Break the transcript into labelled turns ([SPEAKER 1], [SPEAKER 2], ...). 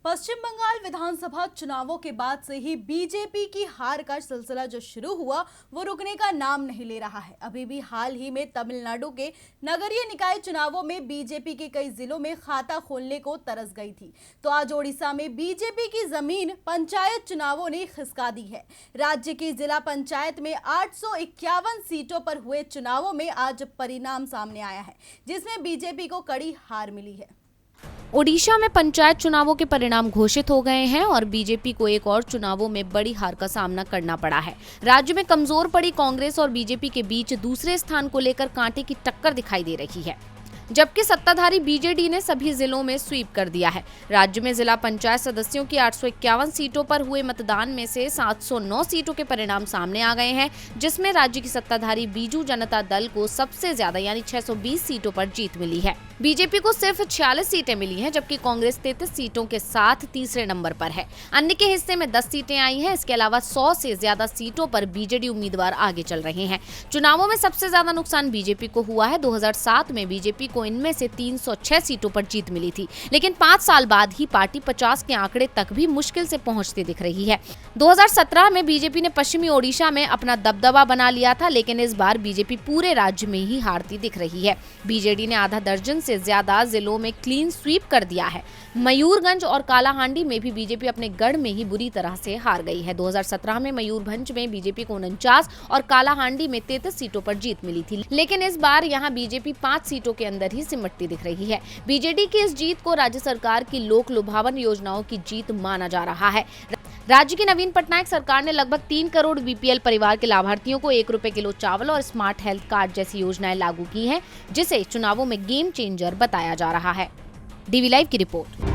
[SPEAKER 1] पश्चिम बंगाल विधानसभा चुनावों के बाद से ही बीजेपी की हार का सिलसिला जो शुरू हुआ वो रुकने का नाम नहीं ले रहा है। अभी भी हाल ही में तमिलनाडु के नगरीय निकाय चुनावों में बीजेपी के कई जिलों में खाता खोलने को तरस गई थी, तो आज ओडिशा में बीजेपी की जमीन पंचायत चुनावों ने खिसका दी है। राज्य की जिला पंचायत में 851 सीटों पर हुए चुनावों में आज परिणाम सामने आया है, जिसमें बीजेपी को कड़ी हार मिली है।
[SPEAKER 2] ओडिशा में पंचायत चुनावों के परिणाम घोषित हो गए हैं और बीजेपी को एक और चुनावों में बड़ी हार का सामना करना पड़ा है। राज्य में कमजोर पड़ी कांग्रेस और बीजेपी के बीच दूसरे स्थान को लेकर कांटे की टक्कर दिखाई दे रही है, जबकि सत्ताधारी बीजेडी ने सभी जिलों में स्वीप कर दिया है। राज्य में जिला पंचायत सदस्यों की 851 सीटों पर हुए मतदान में से 709 सीटों के परिणाम सामने आ गए हैं, जिसमें राज्य की सत्ताधारी बीजू जनता दल को सबसे ज्यादा यानी 620 सीटों पर जीत मिली है। बीजेपी को सिर्फ 46 सीटें मिली हैं, जबकि कांग्रेस 33 सीटों के साथ तीसरे नंबर पर है। अन्य के हिस्से में 10 सीटें आई हैं। इसके अलावा 100 से ज्यादा सीटों पर बीजेडी उम्मीदवार आगे चल रहे हैं। चुनावों में सबसे ज्यादा नुकसान बीजेपी को हुआ है। 2007 में बीजेपी को इनमें से 306 सीटों पर जीत मिली थी, लेकिन 5 साल बाद ही पार्टी 50 के आंकड़े तक भी मुश्किल से पहुंचती दिख रही है। 2017 में बीजेपी ने पश्चिमी ओडिशा में अपना दबदबा बना लिया था, लेकिन इस बार बीजेपी पूरे राज्य में ही हारती दिख रही है। बीजेडी ने आधा दर्जन से ज्यादा जिलों में क्लीन स्वीप कर दिया है। मयूरगंज और कालाहांडी में भी बीजेपी अपने गढ़ में ही बुरी तरह से हार गई है। 2017 में मयूरभंज में बीजेपी को 49 और कालाहांडी में 33 सीटों पर जीत मिली थी, लेकिन इस बार यहां बीजेपी 5 सीटों के अंदर ही सिमटती दिख रही है। बीजेडी की इस जीत को राज्य सरकार की लोक लुभावन योजनाओं की जीत माना जा रहा है। राज्य की नवीन पटनायक सरकार ने लगभग 3 करोड़ बीपीएल परिवार के लाभार्थियों को 1 रुपए किलो चावल और स्मार्ट हेल्थ कार्ड जैसी योजनाएं लागू की हैं, जिसे चुनावों में गेम चेंजर बताया जा रहा है। डीवी लाइव की रिपोर्ट।